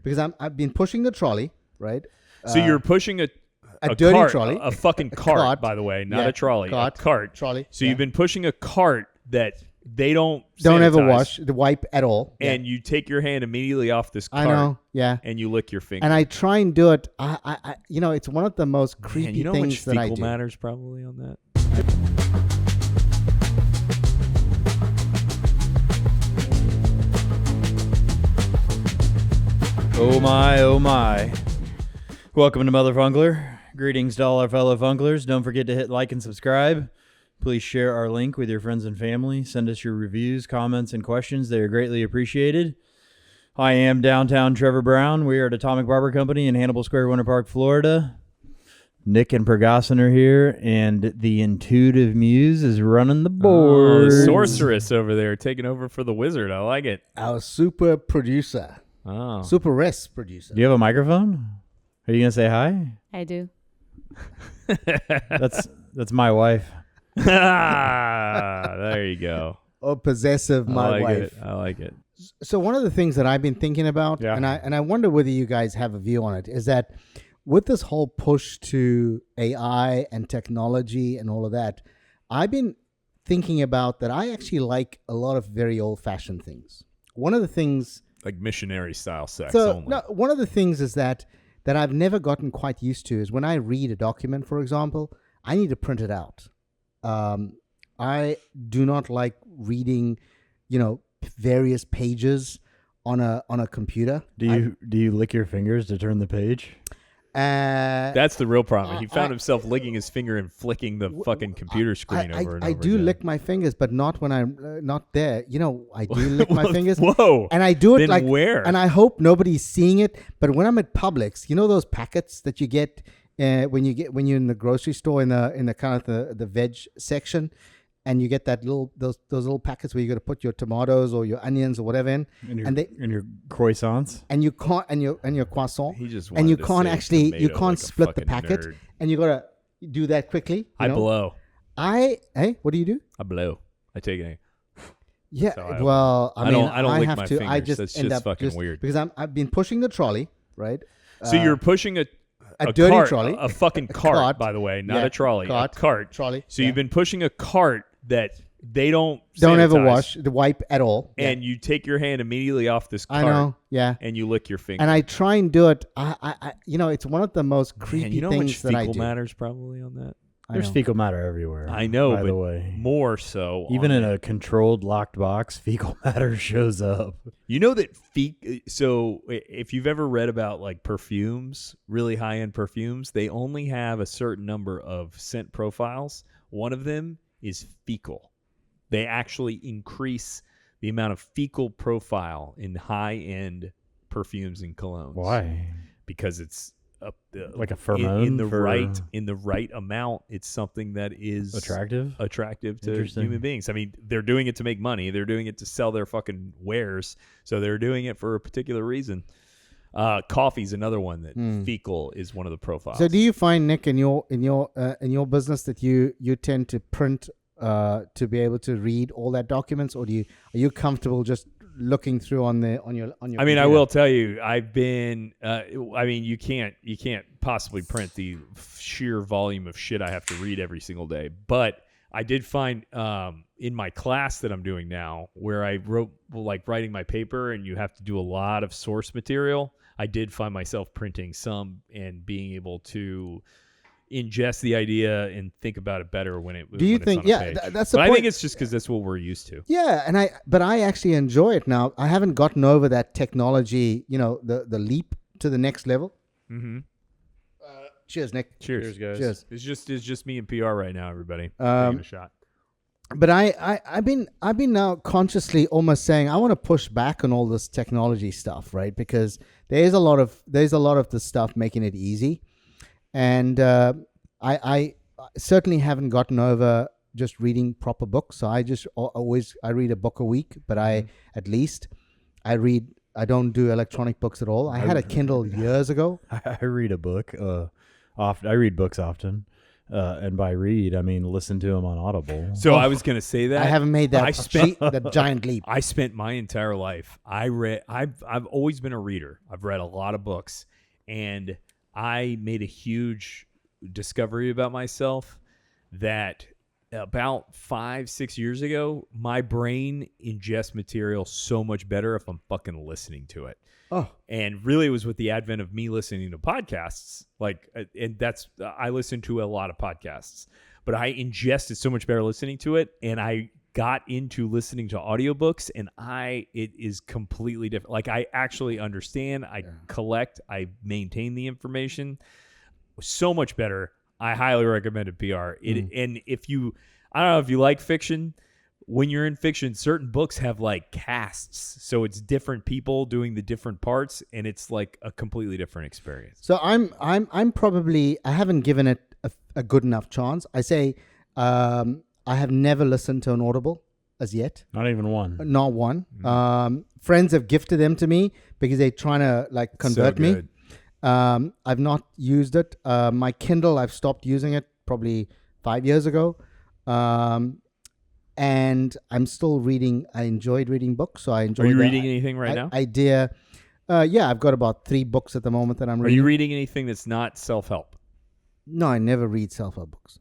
because I've been pushing the trolley, right? So you're pushing a dirty cart, trolley, a fucking cart, cart, by the way, not a trolley, a cart. Trolley. So you've been pushing a cart that they don't ever wash the wipe at all, and you take your hand immediately off this cart. I know, and you lick your finger. And I try and do it. I it's one of the most creepy things that I do. Fecal matter's probably on that. Oh my, oh my. Welcome to Motherfunkler. Greetings to all our fellow Funklers. Don't forget to hit like and subscribe. Please share our link with your friends and family. Send us your reviews, comments, and questions. They are greatly appreciated. I am downtown Trevor Brown. We are at Atomic Barber Company in Hannibal Square, Winter Park, Florida. Nick and Pergosson are here, and the intuitive muse is running the board. The sorceress over there taking over for the wizard. I like it. Our super producer. Oh. Super rest producer. Do you have a microphone? Are you going to say hi? I do. That's my wife. There you go. Oh, possessive, my wife. I like it. So one of the things that I've been thinking about, and I wonder whether you guys have a view on it, is that with this whole push to AI and technology and all of that, I've been thinking about that I actually like a lot of very old-fashioned things. One of the things... Like missionary style sex only. No, one of the things is that I've never gotten quite used to is when I read a document, for example, I need to print it out. I do not like reading, various pages on a computer. Do you lick your fingers to turn the page? That's the real problem. He found himself licking his finger and flicking the fucking computer screen over and over. I do again. lick my fingers, but not when I'm not there. I do lick my fingers. Whoa! And I do it then where? And I hope nobody's seeing it. But when I'm at Publix, those packets that you get when you're in the grocery store in the kind of the veg section. And you get that those little packets where you got to put your tomatoes or your onions or whatever in, and your croissants, and you can't, and your croissant, and you can't split the packet, and you got to do that quickly. I blow. What do you do? I blow. I take it. Yeah. So I don't lick my fingers. I just That's end just up fucking weird. Because I've been pushing the trolley, right? So you're pushing a dirty cart, trolley, a fucking cart, by the way, not a trolley, a cart. Trolley. So you've been pushing a cart that they don't ever wash the wipe at all, and you take your hand immediately off this cart. I know, and you lick your finger. And I try and do it. It's one of the most creepy things that I do. Fecal matter's probably on that. There's fecal matter everywhere. I know, by but the way. More so. Even in a controlled locked box, fecal matter shows up. You know that so if you've ever read about like perfumes, really high-end perfumes, they only have a certain number of scent profiles. One of them is fecal. They actually increase the amount of fecal profile in high-end perfumes and colognes. Why? Because it's like a pheromone in the right amount. It's something that is attractive to human beings. I mean, they're doing it to make money. They're doing it to sell their fucking wares. So they're doing it for a particular reason. Coffee's another one that fecal is one of the profiles. So do you find, Nick, in your business that you tend to print to be able to read all that documents, or are you comfortable just looking through on your I mean, I will tell you, I've been you can't possibly print the sheer volume of shit I have to read every single day, but I did find in my class that I'm doing now, where I wrote writing my paper and you have to do a lot of source material, I did find myself printing some and being able to ingest the idea and think about it better when it. Do you think? Yeah, that's the point. I think it's just because that's what we're used to. Yeah, but I actually enjoy it now. I haven't gotten over that technology. The leap to the next level. Mm-hmm. Cheers, Nick. Cheers, guys. Cheers. It's just me and PR right now, everybody. Taking a shot. But I've been now consciously almost saying I want to push back on all this technology stuff, right? Because there's a lot of the stuff making it easy. And I certainly haven't gotten over just reading proper books. So I read a book a week, but I don't do electronic books at all. I had a Kindle years ago. I read a book. I read books often. And by read, I mean listen to them on Audible. So I was gonna say that I haven't made that that giant leap. I spent my entire life. I've always been a reader. I've read a lot of books, and I made a huge discovery about myself that about 5-6 years ago, my brain ingests material so much better if I'm fucking listening to it. Oh, And really, it was with the advent of me listening to podcasts. And I listen to a lot of podcasts, but I ingested so much better listening to it, and I got into listening to audiobooks, and it is completely different. Like, I actually understand, I collect, I maintain the information. So much better. I highly recommend it, PR. And I don't know if you like fiction. When you're in fiction, certain books have like casts, so it's different people doing the different parts, and it's like a completely different experience. so I'm probably I haven't given it a good enough chance. I say I have never listened to an Audible as yet. Not even one. Not one. Friends have gifted them to me because they're trying to like convert me. I've not used it. My Kindle, I've stopped using it probably 5 years ago. And I'm still reading. I enjoyed reading books, so I enjoy. Are you reading anything right now? Yeah, I've got about 3 books at the moment that I'm Are reading. you reading anything that's not self-help? No, I never read self-help books.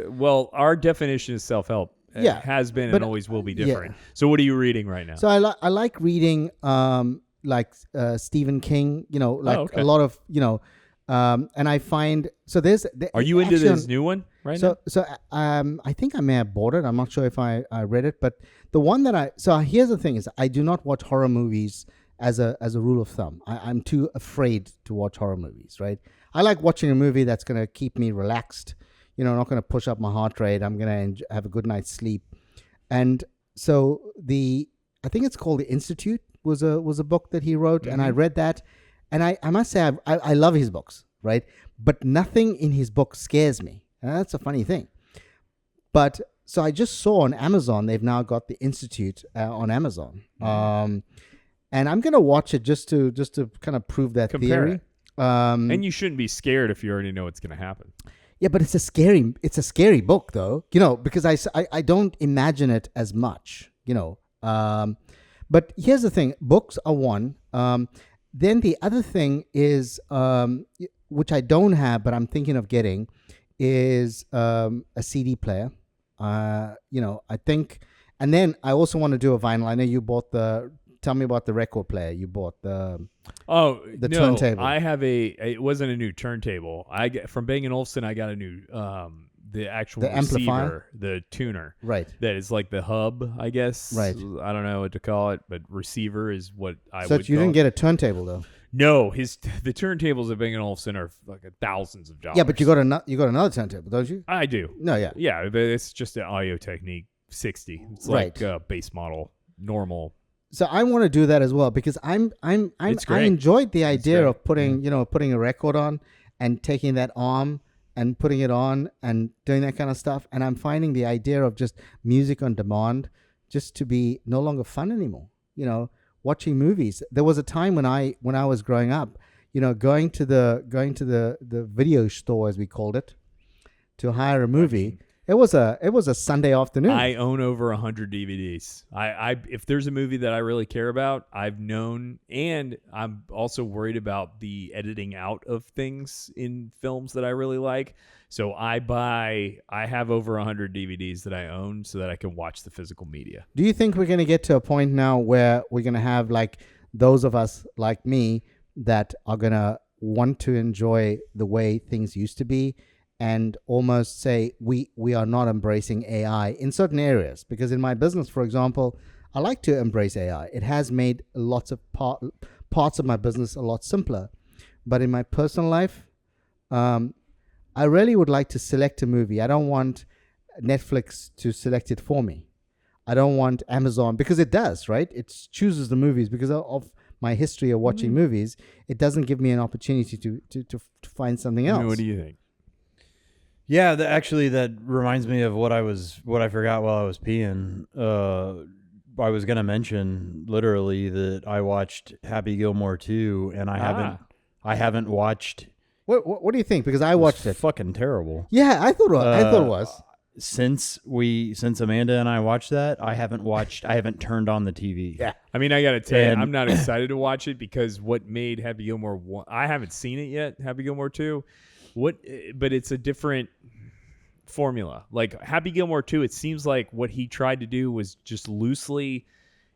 Well, our definition of self-help has been and always will be different. Yeah. So what are you reading right now? So I like reading Stephen King. A lot of and I find so there's. Are you into this new one right now? So I think I may have bought it. I'm not sure if I read it, but the one that here's the thing is I do not watch horror movies as a rule of thumb. I'm too afraid to watch horror movies, right? I like watching a movie that's going to keep me relaxed, not going to push up my heart rate. I'm going to have a good night's sleep. And so I think it's called The Institute was a book that he wrote, and I read that. And I must say, I love his books, right? But nothing in his book scares me. And that's a funny thing. But so I just saw on Amazon, they've now got The Institute on Amazon. And I'm going to watch it just to kind of prove that Compare theory. it. And you shouldn't be scared if you already know what's going to happen. Yeah, but it's a scary book, though, because I don't imagine it as much, But here's the thing. Books are one. Then the other thing is, which I don't have, but I'm thinking of getting, is a CD player. I think, and then I also want to do a vinyl. I know you bought tell me about the record player. You bought the turntable. I have it wasn't a new turntable. From Bang & Olufsen, I got a new, the actual receiver, amplifier? the tuner. Right. That is like the hub, I guess. Right. I don't know what to call it, but receiver is what I would So you call didn't it. get a turntable, though? No, the turntables at Bang & Olufsen are like thousands of dollars. Yeah, but you got another turntable, don't you? I do. No, yeah. Yeah, but it's just an Audio Technique 60. It's Right. like base model, normal. So I want to do that as well because I enjoyed the idea of putting a record on and taking that arm and putting it on and doing that kind of stuff. And I'm finding the idea of just music on demand just to be no longer fun anymore. Watching movies. There was a time when I was growing up, going to the video store, as we called it, to hire a movie. It was a Sunday afternoon. I own over 100 DVDs. If there's a movie that I really care about, I've known, and I'm also worried about the editing out of things in films that I really like. So I have over 100 DVDs that I own so that I can watch the physical media. Do you think we're going to get to a point now where we're going to have like those of us like me that are going to want to enjoy the way things used to be? And almost say we are not embracing AI in certain areas. Because in my business, for example, I like to embrace AI. It has made lots of parts of my business a lot simpler. But in my personal life, I really would like to select a movie. I don't want Netflix to select it for me. I don't want Amazon, because it does, right? It chooses the movies because of my history of watching movies. It doesn't give me an opportunity to find something else. What do you think? Yeah, that reminds me of what I forgot while I was peeing. I was gonna mention literally that I watched Happy Gilmore 2, and I haven't watched What do you think? Because I watched it. Fucking terrible. Yeah, I thought it was. Since Amanda and I watched that, I haven't turned on the TV. Yeah. I mean, I got to tell you, And- I'm not excited to watch it because what made Happy Gilmore 1, I haven't seen it yet, Happy Gilmore 2, but it's a different formula. Like Happy Gilmore 2, it seems like what he tried to do was just loosely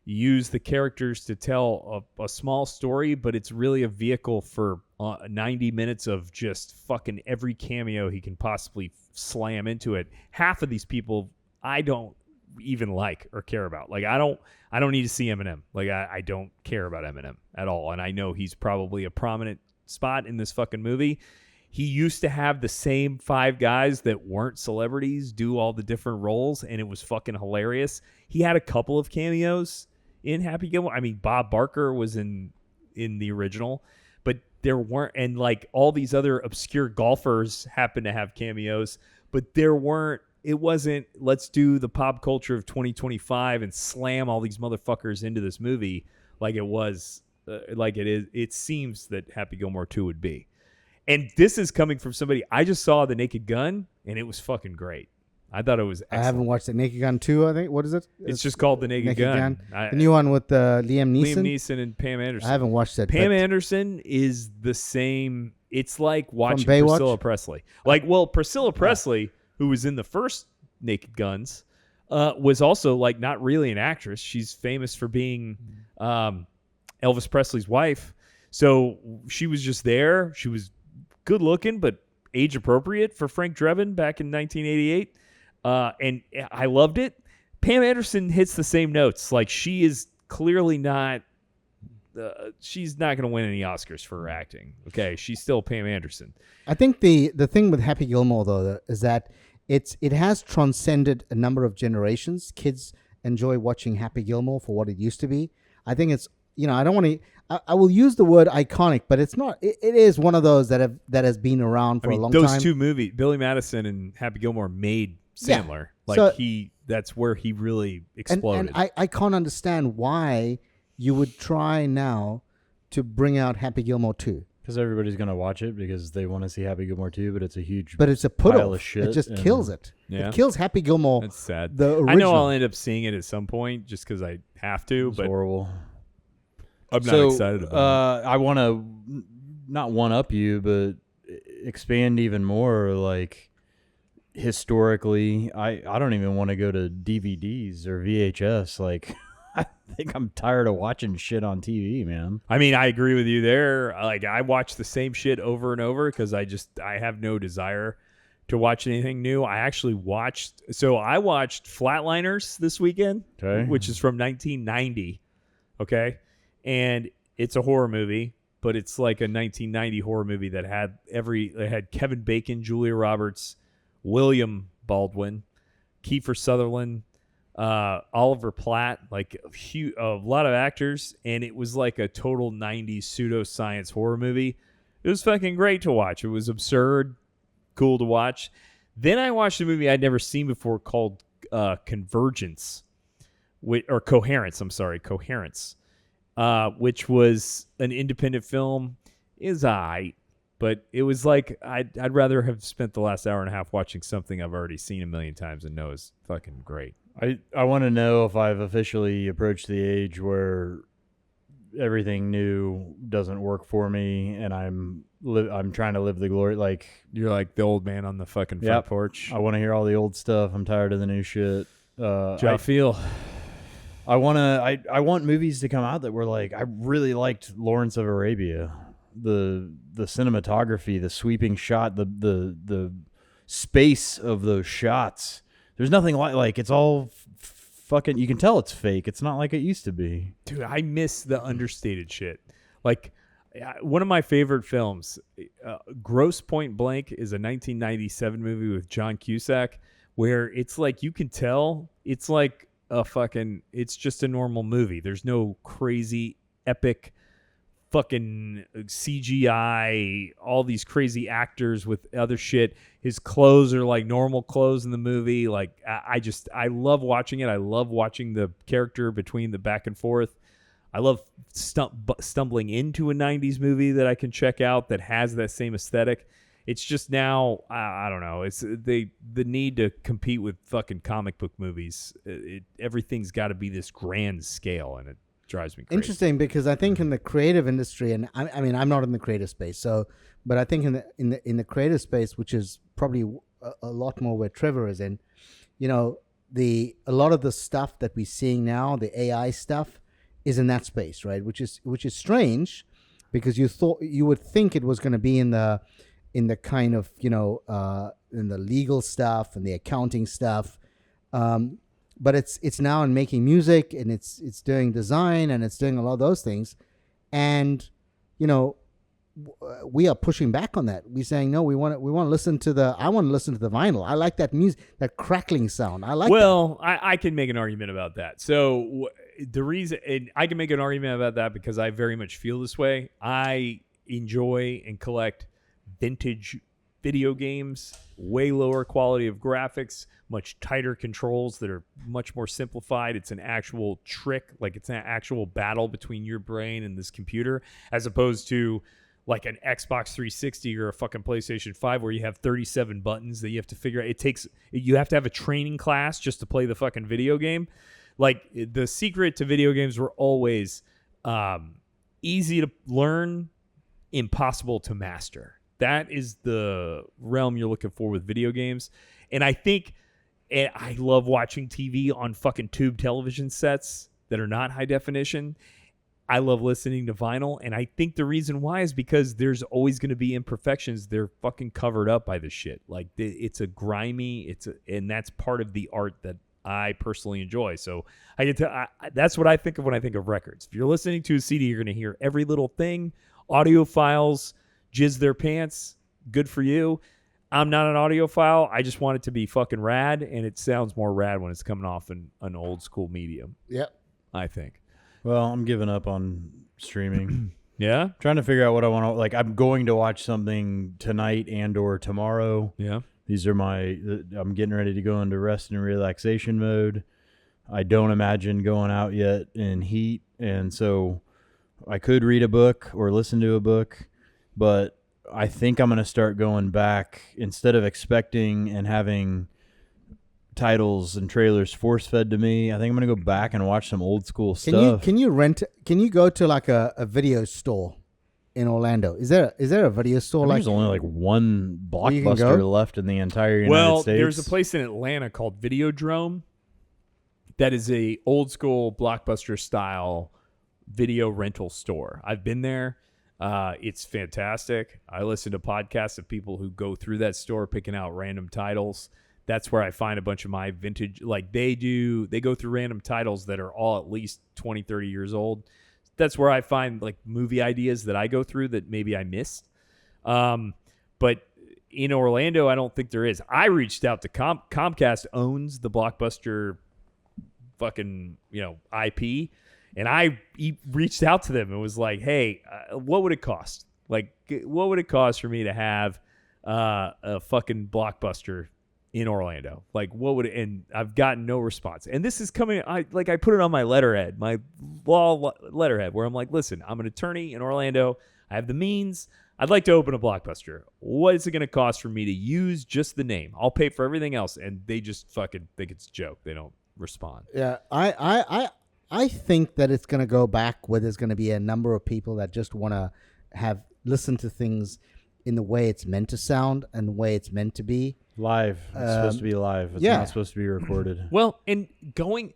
use the characters to tell a small story, but it's really a vehicle for 90 minutes of just fucking every cameo he can possibly slam into it. Half of these people I don't even like or care about. Like I don't need to see Eminem. Like I don't care about Eminem at all, and I know he's probably a prominent spot in this fucking movie. He used to have the same 5 guys that weren't celebrities do all the different roles, and it was fucking hilarious. He had a couple of cameos in Happy Gilmore. I mean, Bob Barker was in the original, but there weren't, and like all these other obscure golfers happen to have cameos, but there weren't. It wasn't, let's do the pop culture of 2025 and slam all these motherfuckers into this movie like it was, like it is. It seems that Happy Gilmore 2 would be. And this is coming from somebody, I just saw The Naked Gun, and it was fucking great. I thought it was excellent. I haven't watched it. Naked Gun 2, I think. What is it? It's just called The Naked Gun. The new one with Liam Neeson. Liam Neeson and Pam Anderson. I haven't watched it. Pam but Anderson is the same. It's like watching Baywatch? Priscilla Presley. Like, well, Priscilla Presley, who was in the first Naked Guns, was also like not really an actress. She's famous for being Elvis Presley's wife. So she was just there. She was good looking, but age appropriate for Frank Drebin back in 1988. And I loved it. Pam Anderson hits the same notes. Like she is clearly not. She's not going to win any Oscars for her acting. Okay, she's still Pam Anderson. I think the thing with Happy Gilmore though is that it has transcended a number of generations. Kids enjoy watching Happy Gilmore for what it used to be. I think it's, I don't want to. I will use the word iconic, but it's not. It is one of those that has been around for a long time. Those two movies, Billy Madison and Happy Gilmore, made Sandler. Yeah. Like So, that's where he really exploded. And I can't understand why you would try now to bring out Happy Gilmore 2. Because everybody's going to watch it because they want to see Happy Gilmore 2, but it's a huge But it's a pile put-off. of shit. It just and- kills it. Yeah. It kills Happy Gilmore. That's sad. The original. I know I'll end up seeing it at some point just because I have to, It's but horrible. I'm not excited about it. I want to not one up you, but expand even more. Like historically, I don't even want to go to DVDs or VHS. Like I think I'm tired of watching shit on TV, man. I mean, I agree with you there. Like I watch the same shit over and over because I have no desire to watch anything new. I watched Flatliners this weekend, Okay. which is from 1990. Okay. And it's a horror movie, but it's like a 1990 horror movie that had Kevin Bacon, Julia Roberts, William Baldwin, Kiefer Sutherland, Oliver Platt, like a lot of actors, and it was like a total 90s pseudoscience horror movie. It was fucking great to watch. It was absurd, cool to watch. Then I watched a movie I'd never seen before called Coherence, which was an independent film. Is but it was like I'd rather have spent the last hour and a half watching something I've already seen a million times and know is fucking great. I want to know if I've officially approached the age where everything new doesn't work for me, and I'm trying to live the glory. Like You're like the old man on the fucking front porch. I want to hear all the old stuff. I'm tired of the new shit. I feel. I want movies to come out that were like, I really liked Lawrence of Arabia. The cinematography, the sweeping shot, the space of those shots. There's nothing like it's all fucking, you can tell it's fake. It's not like it used to be. Dude, I miss the understated shit. Like one of my favorite films, Gross Point Blank, is a 1997 movie with John Cusack where it's like you can tell it's like it's just a normal movie. There's no crazy epic fucking CGI, all these crazy actors with other shit. His clothes are like normal clothes in the movie. Like I love watching it. I love watching the character between the back and forth. I love stumbling into a 90s movie that I can check out that has that same aesthetic. It's just now, I don't know. It's the need to compete with fucking comic book movies. Everything's got to be this grand scale, and it drives me crazy. Interesting, because I think in the creative industry, and I mean, I'm not in the creative space, but I think in the creative space, which is probably a lot more where Trevor is in, a lot of the stuff that we're seeing now, the AI stuff, is in that space, right? Which is strange, because you would think it was going to be in the kind of in the legal stuff and the accounting stuff, but it's now in making music, and it's doing design, and it's doing a lot of those things, and we are pushing back on that. We're saying no. I want to listen to the vinyl. I like that music, that crackling sound. I like. Well, I can make an argument about that. So the reason, and I can make an argument about that because I very much feel this way. I enjoy and collect vintage video games, way lower quality of graphics, much tighter controls that are much more simplified. It's an actual trick, like it's an actual battle between your brain and this computer, as opposed to like an Xbox 360 or a fucking PlayStation 5 where you have 37 buttons that you have to figure out. You have to have a training class just to play the fucking video game. Like, the secret to video games were always easy to learn, impossible to master. That is the realm you're looking for with video games. And I think, and I love watching TV on fucking tube television sets that are not high definition. I love listening to vinyl. And I think the reason why is because there's always going to be imperfections. They're fucking covered up by this shit. Like, it's a grimy, and that's part of the art that I personally enjoy. So that's what I think of when I think of records. If you're listening to a CD, you're going to hear every little thing. Audiophiles jizz their pants. Good for you. I'm not an audiophile. I just want it to be fucking rad, and it sounds more rad when it's coming off an old school medium. Yep. I think. Well, I'm giving up on streaming. Yeah? Trying to figure out what I want to, like, I'm going to watch something tonight and or tomorrow. Yeah. These are I'm getting ready to go into rest and relaxation mode. I don't imagine going out yet in heat, and so I could read a book or listen to a book, but I think I'm going to start going back, instead of expecting and having titles and trailers force-fed to me. I think I'm going to go back and watch some old school stuff. Can you go to like a video store in Orlando? Is there a video store? There's only like one Blockbuster left in the entire United States. Well, there's a place in Atlanta called Videodrome that is a old school Blockbuster style video rental store. I've been there. It's fantastic. I listen to podcasts of people who go through that store picking out random titles. That's where I find a bunch of my vintage, like they go through random titles that are all at least 20, 30 years old. That's where I find like movie ideas that I go through that maybe I missed. But in Orlando, I don't think there is. I reached out to Comcast owns the Blockbuster fucking, IP. And I reached out to them and was like, hey, what would it cost? Like, what would it cost for me to have a fucking Blockbuster in Orlando? Like, what would it, and I've gotten no response. And this is coming, I put it on my letterhead, my law letterhead, where I'm like, listen, I'm an attorney in Orlando. I have the means. I'd like to open a Blockbuster. What is it going to cost for me to use just the name? I'll pay for everything else. And they just fucking think it's a joke. They don't respond. Yeah, I think that it's going to go back where there's going to be a number of people that just want to listen to things in the way it's meant to sound and the way it's meant to be. Live. It's supposed to be live. It's not supposed to be recorded. Well, and going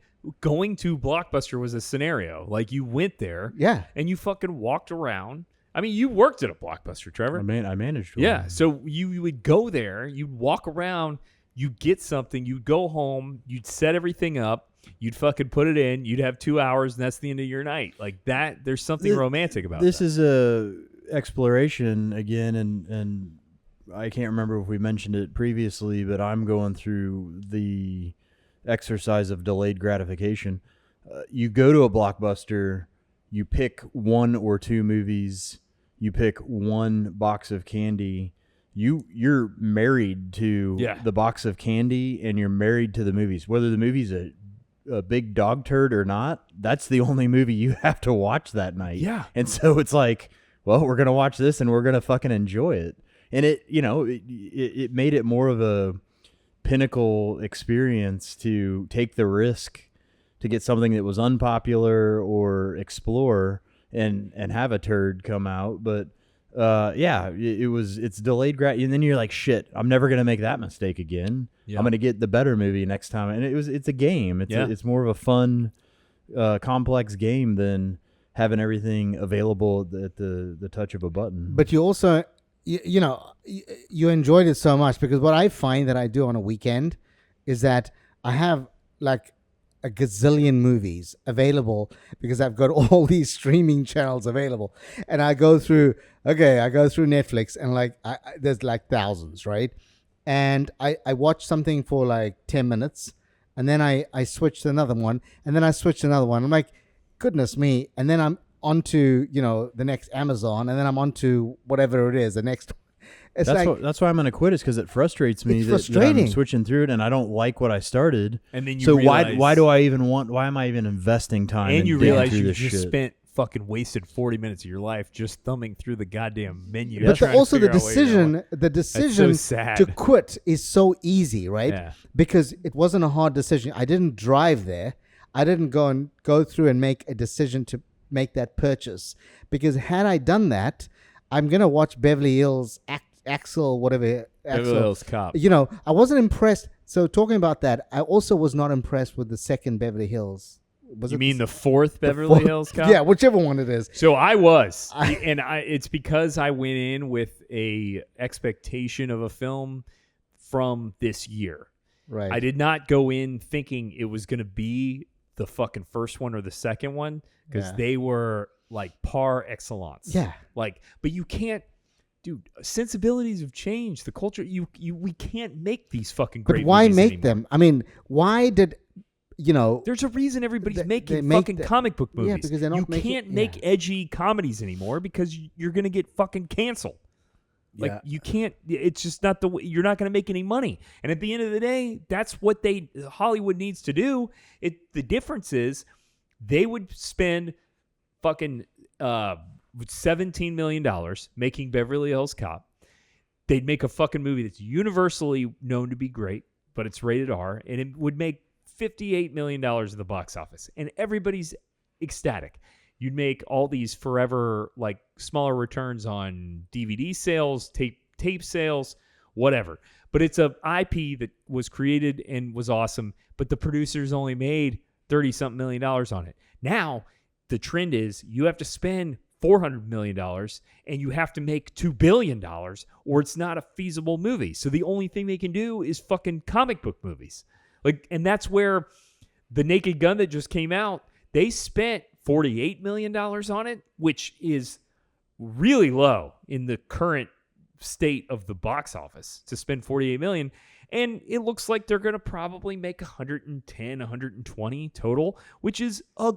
to Blockbuster was a scenario. Like, you went there. Yeah. And you fucking walked around. I mean, you worked at a Blockbuster, Trevor. I managed. Yeah. So you would go there. You'd walk around. You'd get something. You'd go home. You'd set everything up. You'd fucking put it in. You'd have 2 hours, and that's the end of your night. Like that. There's something romantic about this. That. This is a exploration again, and I can't remember if we mentioned it previously, but I'm going through the exercise of delayed gratification. You go to a Blockbuster, you pick one or two movies, you pick one box of candy. You're married to the box of candy, and you're married to the movies. Whether the movie's a a big dog turd or not, that's the only movie you have to watch that night. Yeah. And so it's like, well, we're going to watch this and we're going to fucking enjoy it. And it made it more of a pinnacle experience to take the risk to get something that was unpopular or explore and have a turd come out. But it's delayed and then you're like, shit, I'm never going to make that mistake again. Yeah. I'm going to get the better movie next time. And it's a game. It's more of a fun, complex game than having everything available at the touch of a button. But you also, you enjoyed it so much, because what I find that I do on a weekend is that I have like a gazillion movies available because I've got all these streaming channels available, and I go through Netflix and there's like thousands, right? And I watch something for like 10 minutes, and then I switch to another one, and then I switch to another one. I'm like, goodness me. And then I'm onto, the next Amazon, and then I'm onto whatever it is, the next. It's that's why I'm going to quit, is because it frustrates me that I'm switching through it and I don't like what I started. And then you realize, why am I even investing time? And you realize you just spent fucking wasted 40 minutes of your life just thumbing through the goddamn menu. But also the decision so to quit is so easy, right? Yeah. Because it wasn't a hard decision. I didn't drive there. I didn't go through and make a decision to make that purchase. Because had I done that, I'm going to watch Beverly Hills Beverly Hills Cop. I wasn't impressed. So talking about that, I also was not impressed with the second Beverly Hills. You mean the fourth Beverly Hills Cop? Yeah, whichever one it is. So I was, it's because I went in with a expectation of a film from this year. Right. I did not go in thinking it was going to be the fucking first one or the second one, because they were like par excellence. Yeah. But you can't. Dude, sensibilities have changed. The culture, we can't make these fucking great movies. But why make anymore. them? I mean, why did, There's a reason everybody's making fucking comic book movies. Yeah, because they don't you can't make edgy comedies anymore because you're going to get fucking canceled. You can't, it's just not the way, you're not going to make any money. And at the end of the day, that's what Hollywood needs to do. The difference is they would spend fucking, $17 million making Beverly Hills Cop. They'd make a fucking movie that's universally known to be great, but it's rated R, and it would make $58 million at the box office, and everybody's ecstatic. You'd make all these forever, like, smaller returns on DVD sales, tape sales, whatever. But it's a IP that was created and was awesome, but the producers only made $30-something million on it. Now, the trend is you have to spend $400 million and you have to make $2 billion or it's not a feasible movie. So the only thing they can do is fucking comic book movies. And that's where the Naked Gun that just came out, they spent $48 million on it, which is really low in the current state of the box office to spend $48 million. And it looks like they're going to probably make 110, 120 total, which is a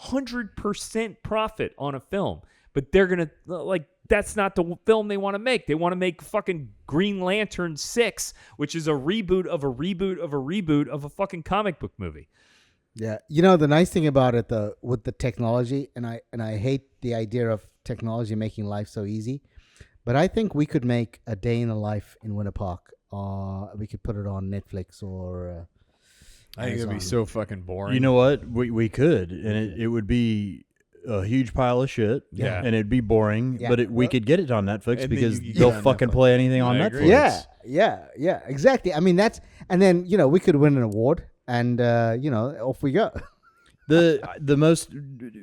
100% profit on a film. But they're going to, that's not the film they want to make. They want to make fucking Green Lantern 6, which is a reboot of a reboot of a reboot of a fucking comic book movie. Yeah. The nice thing about it, though, with the technology, and I hate the idea of technology making life so easy, but I think we could make A Day in the Life in Winter Park. We could put it on Netflix or I think it'd be so fucking boring. You know what? We could, and it would be a huge pile of shit. Yeah. And it'd be boring, but we could get it on Netflix And because then you they'll get it on fucking Netflix. play anything on I Netflix. agree. Yeah, exactly. I mean, and then, we could win an award and, off we go. The most,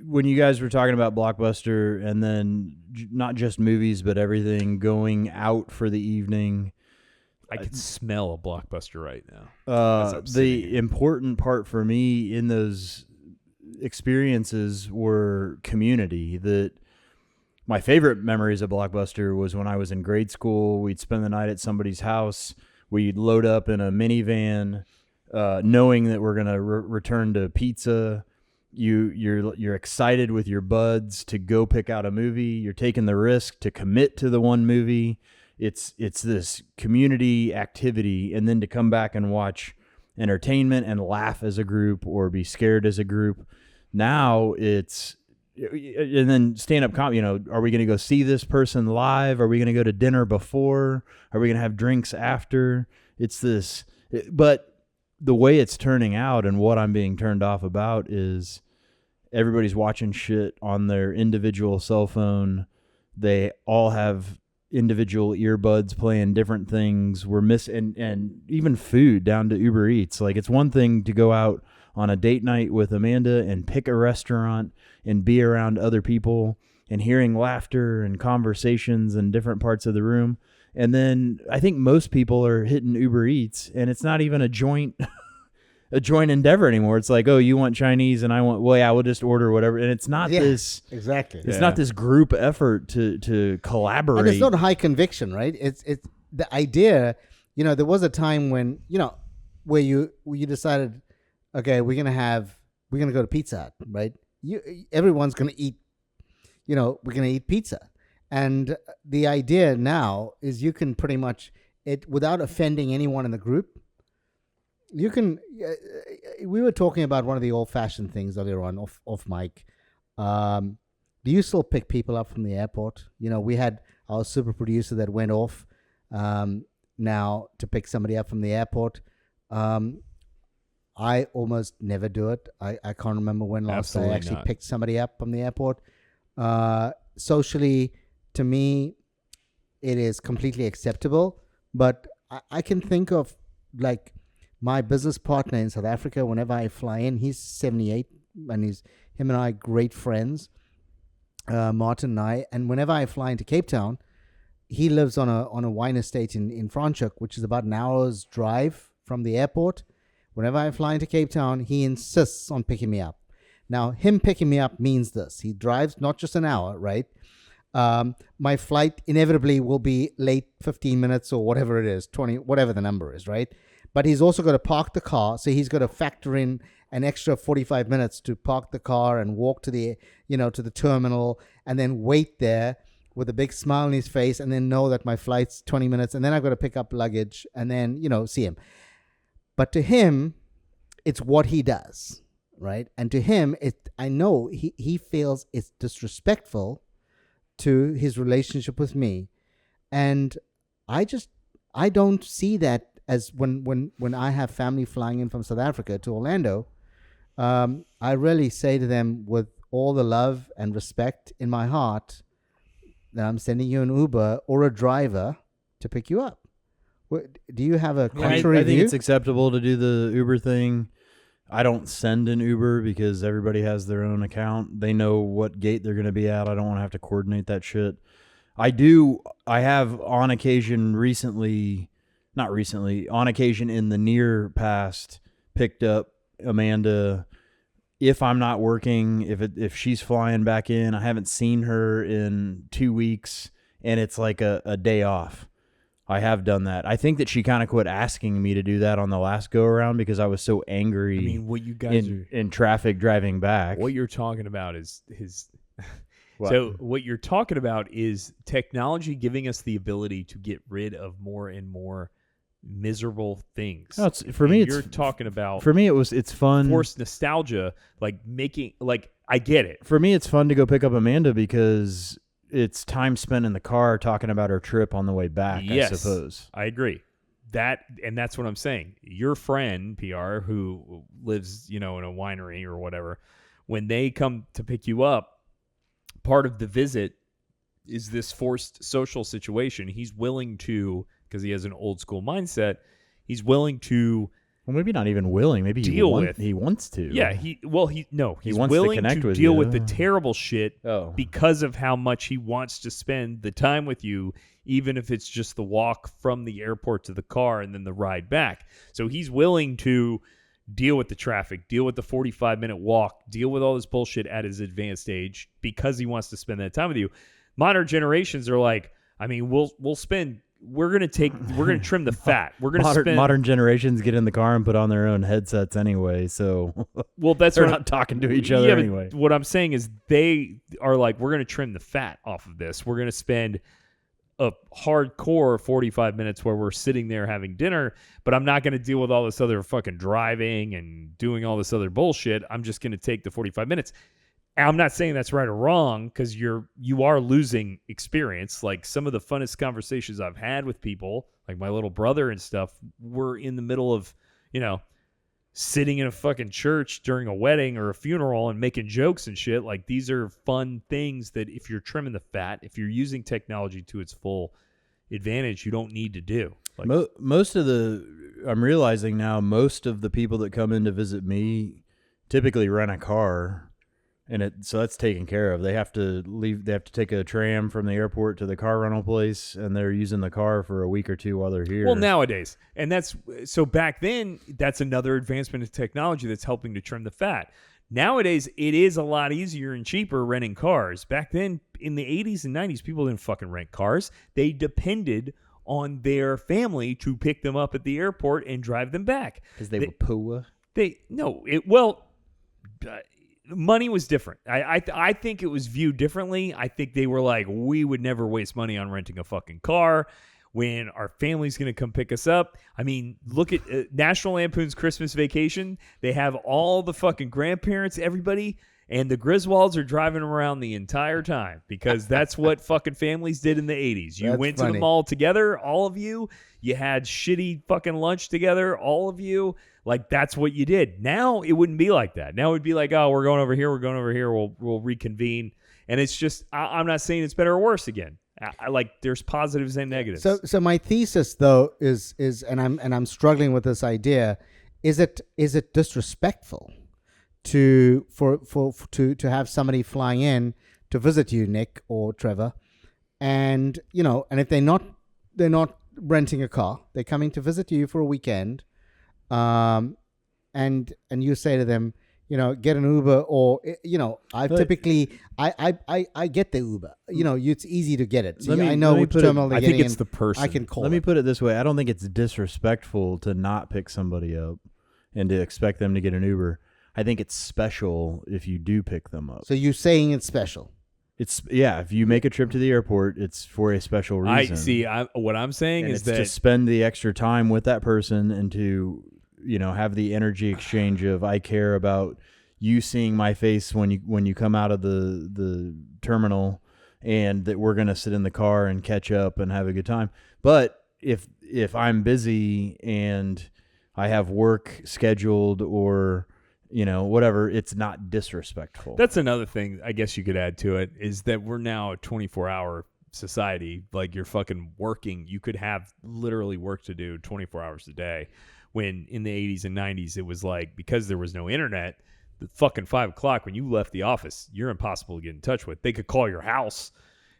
when you guys were talking about Blockbuster and then not just movies, but everything going out for the evening, I can smell a Blockbuster right now. the important part for me in those experiences were community. That my favorite memories of Blockbuster was when I was in grade school. We'd spend the night at somebody's house. We'd load up in a minivan, knowing that we're gonna return to pizza. You're excited with your buds to go pick out a movie. You're taking the risk to commit to the one movie. It's this community activity, and then to come back and watch entertainment and laugh as a group or be scared as a group. Now it's, and then stand-up comedy, are we going to go see this person live? Are we going to go to dinner before? Are we going to have drinks after? It's this, but the way it's turning out and what I'm being turned off about is everybody's watching shit on their individual cell phone. They all have individual earbuds playing different things. We're missing, and even food down to Uber Eats. Like, it's one thing to go out on a date night with Amanda and pick a restaurant and be around other people and hearing laughter and conversations in different parts of the room. And then I think most people are hitting Uber Eats, and it's not even a joint endeavor anymore. It's like, oh, you want Chinese and I want, well, yeah, we'll just order whatever. And it's not this exactly. It's not this group effort to collaborate. And it's not high conviction, right? It's the idea. There was a time when where you decided, okay, we're gonna go to Pizza Hut, right? Everyone's gonna eat. We're gonna eat pizza, and the idea now is you can pretty much without offending anyone in the group. You can. We were talking about one of the old-fashioned things earlier on off mic. Do you still pick people up from the airport? We had our super producer that went off now to pick somebody up from the airport. I almost never do it. I can't remember when last I actually picked somebody up from the airport. Socially, to me, it is completely acceptable. But I can think of like my business partner in South Africa. Whenever I fly in, he's 78, and him and I are great friends, Martin and I. And whenever I fly into Cape Town, he lives on a wine estate in Franschhoek, which is about an hour's drive from the airport. Whenever I fly into Cape Town, he insists on picking me up. Now, him picking me up means this. He drives not just an hour, right? My flight inevitably will be late 15 minutes or whatever it is, 20, whatever the number is, right? But he's also got to park the car. So he's got to factor in an extra 45 minutes to park the car and walk to the terminal and then wait there with a big smile on his face and then know that my flight's 20 minutes. And then I've got to pick up luggage and then, see him. But to him, it's what he does, right? And to him, I know he feels it's disrespectful to his relationship with me. And I don't see that as when I have family flying in from South Africa to Orlando. I really say to them with all the love and respect in my heart that I'm sending you an Uber or a driver to pick you up. Do you have a contrary I think view? it's acceptable to do the Uber thing. I don't send an Uber because everybody has their own account. They know what gate they're going to be at. I don't want to have to coordinate that shit. I have on occasion on occasion in the near past picked up Amanda if I'm not working, if she's flying back in. I haven't seen her in 2 weeks and it's like a day off. I have done that. I think that she kind of quit asking me to do that on the last go around because I was so angry. I mean, what you guys in traffic driving back. What you're talking about is What? So what you're talking about is technology giving us the ability to get rid of more and more miserable things. No, you're talking about for me it's fun. Forced nostalgia, I get it. For me, it's fun to go pick up Amanda because it's time spent in the car talking about her trip on the way back, yes, I suppose. I agree. That's what I'm saying. Your friend, PR, who lives, in a winery or whatever, when they come to pick you up, part of the visit is this forced social situation. He's willing to, because he has an old school mindset, he's willing to Well, maybe not even willing. Maybe he wants to. Yeah, he's wants willing to connect with deal you. with the terrible shit because of how much he wants to spend the time with you, even if it's just the walk from the airport to the car and then the ride back. So he's willing to deal with the traffic, deal with the 45-minute walk, deal with all this bullshit at his advanced age because he wants to spend that time with you. Modern generations are like, I mean, we're gonna trim the fat. We're gonna modern generations get in the car and put on their own headsets anyway. So that's they're not talking to each other anyway. What I'm saying is they are like, we're gonna trim the fat off of this. We're gonna spend a hardcore 45 minutes where we're sitting there having dinner, but I'm not going to deal with all this other fucking driving and doing all this other bullshit. I'm just going to take the 45 minutes. I'm not saying that's right or wrong, because you are losing experience. Like, some of the funnest conversations I've had with people, like my little brother and stuff, were in the middle of, sitting in a fucking church during a wedding or a funeral and making jokes and shit. Like, these are fun things that if you're trimming the fat, if you're using technology to its full advantage, you don't need to do. Like, I'm realizing now, most of the people that come in to visit me typically rent a car. And so that's taken care of. They have to leave. They have to take a tram from the airport to the car rental place, and they're using the car for a week or two while they're here. Well, nowadays, and so back then, that's another advancement in technology that's helping to trim the fat. Nowadays, it is a lot easier and cheaper renting cars. Back then, in the 80s and 90s, people didn't fucking rent cars. They depended on their family to pick them up at the airport and drive them back. Because they were poor. Money was different. I think it was viewed differently. I think they were like, we would never waste money on renting a fucking car when our family's going to come pick us up. I mean, look at National Lampoon's Christmas Vacation. They have all the fucking grandparents, everybody, and the Griswolds are driving around the entire time, because that's what fucking families did in the 80s. You went to the mall together, all of you. You had shitty fucking lunch together, all of you. Like, that's what you did. Now it wouldn't be like that. Now it would be like, oh, we're going over here. We'll reconvene. And it's just, I'm not saying it's better or worse again. There's positives and negatives. So my thesis though is, and I'm struggling with this idea. Is it disrespectful to have somebody flying in to visit you, Nick or Trevor, and if they're not renting a car, they're coming to visit you for a weekend. And you say to them, get an Uber, or I get the Uber. It's easy to get it. I know which terminal they're getting in. I think it's the person. I can call. Let me put it this way: I don't think it's disrespectful to not pick somebody up and to expect them to get an Uber. I think it's special if you do pick them up. So you're saying it's special? If you make a trip to the airport, it's for a special reason. What I'm saying is that to spend the extra time with that person and to have the energy exchange of, I care about you seeing my face when you come out of the terminal, and that we're going to sit in the car and catch up and have a good time. But if I'm busy and I have work scheduled or whatever, it's not disrespectful. That's another thing I guess you could add to it, is that we're now a 24-hour society. Like, you're fucking working. You could have literally work to do 24 hours a day. When in the 80s and 90s, it was like, because there was no internet, the fucking 5 o'clock when you left the office, you're impossible to get in touch with. They could call your house,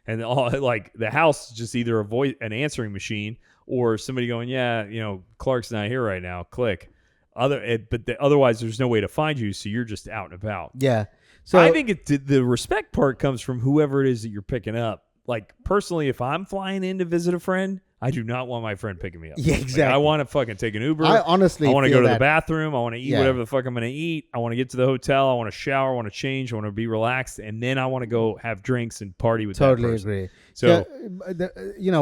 and the house is just either an answering machine or somebody going, Clark's not here right now. Click. Otherwise, there's no way to find you, so you're just out and about. Yeah. So I think the respect part comes from whoever it is that you're picking up. Like, personally, if I'm flying in to visit a friend, I do not want my friend picking me up. Yeah, exactly. Like, I want to fucking take an Uber. I honestly want to feel go to that. the bathroom. I want to eat whatever the fuck I'm going to eat. I want to get to the hotel. I want to shower. I want to change. I want to be relaxed. And then I want to go have drinks and party with that person. Totally agree. So,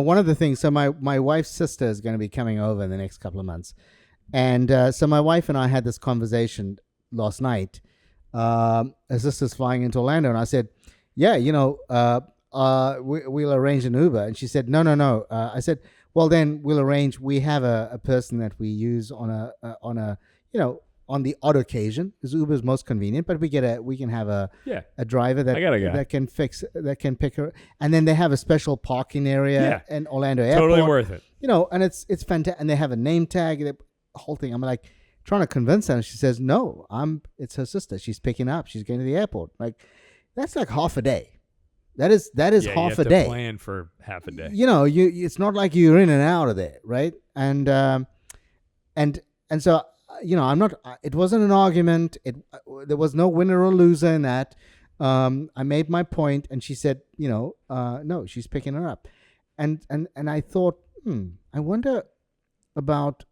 one of the things, so my wife's sister is going to be coming over in the next couple of months. And so my wife and I had this conversation last night. Her sister's flying into Orlando. And I said, we'll arrange an Uber. And she said, no. I said, well, then we'll arrange. We have a person that we use on the odd occasion, because Uber is most convenient. But we can have a driver that can pick her. And then they have a special parking area in Orlando Airport. Totally worth it. And it's fantastic. And they have a name tag. The whole thing. I'm like trying to convince her. And she says, no, it's her sister. She's picking up. She's going to the airport. Like, that's like half a day. That is half a day. Plan for half a day. It's not like you're in and out of there, right? And so I'm not. It wasn't an argument. There was no winner or loser in that. I made my point, and she said, no, she's picking her up, and I thought, I wonder about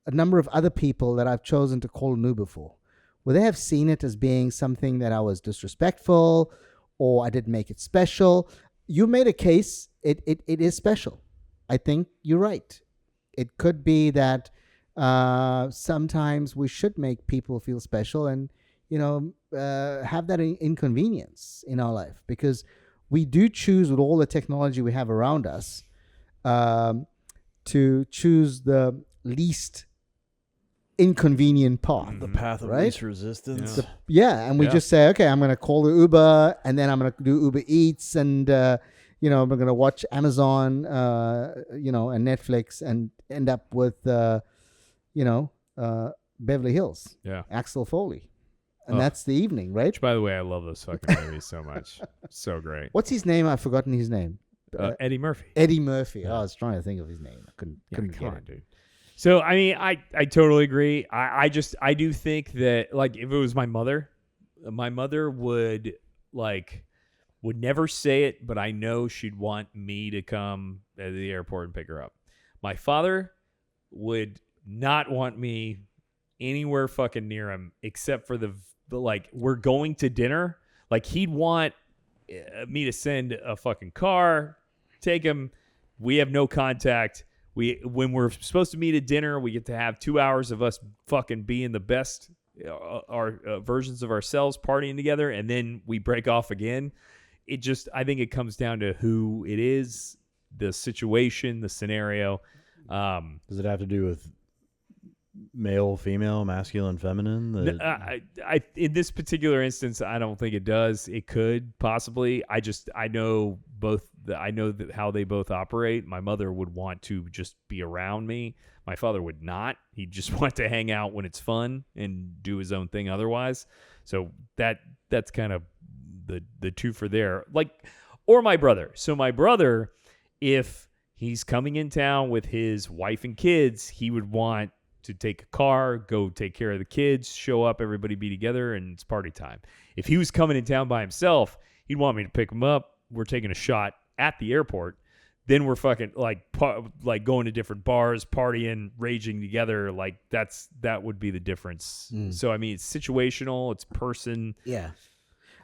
a number of other people that I've chosen to call an Uber for. Would they have seen it as being something that I was disrespectful, or I didn't make it special? you made a case. It is special. I think you're right. It could be that sometimes we should make people feel special, and have that inconvenience in our life, because we do choose, with all the technology we have around us, to choose the least inconvenient path. The path of Right? least resistance. And we Yeah. just say, okay, I'm going to call the Uber, and then I'm going to do Uber Eats, and I'm going to watch Amazon, and Netflix, and end up with, Beverly Hills, Yeah. Axel Foley, and Oh. that's the evening, right? Which, by the way, I love those fucking movies so much. So great. What's his name? I've forgotten his name. Eddie Murphy. Eddie Murphy. Yeah. I was trying to think of his name. I couldn't Come get on, it. dude. So I mean, I totally agree. I do think that, like, if it was my mother would never say it, but I know she'd want me to come to the airport and pick her up. My father would not want me anywhere fucking near him, except for the like, we're going to dinner. Like, he'd want me to send a fucking car, take him. We have no contact. When we're supposed to meet at dinner, we get to have 2 hours of us fucking being the best our versions of ourselves, partying together, and then we break off again. I think it comes down to who it is, the situation, the scenario. Does it have to do with male, female, masculine, feminine? In this particular instance, I don't think it does. It could possibly. I know both. I know that how they both operate. My mother would want to just be around me. My father would not. He'd just want to hang out when it's fun and do his own thing otherwise. So that's kind of the two for there. Like, or my brother. So my brother, if he's coming in town with his wife and kids, he would want to take a car, go take care of the kids, show up, everybody be together, and it's party time. If he was coming in town by himself, he'd want me to pick him up. We're taking a shot at the airport. Then we're fucking like going to different bars, partying, raging together. Like, that would be the difference. So I mean, it's situational. It's person. Yeah.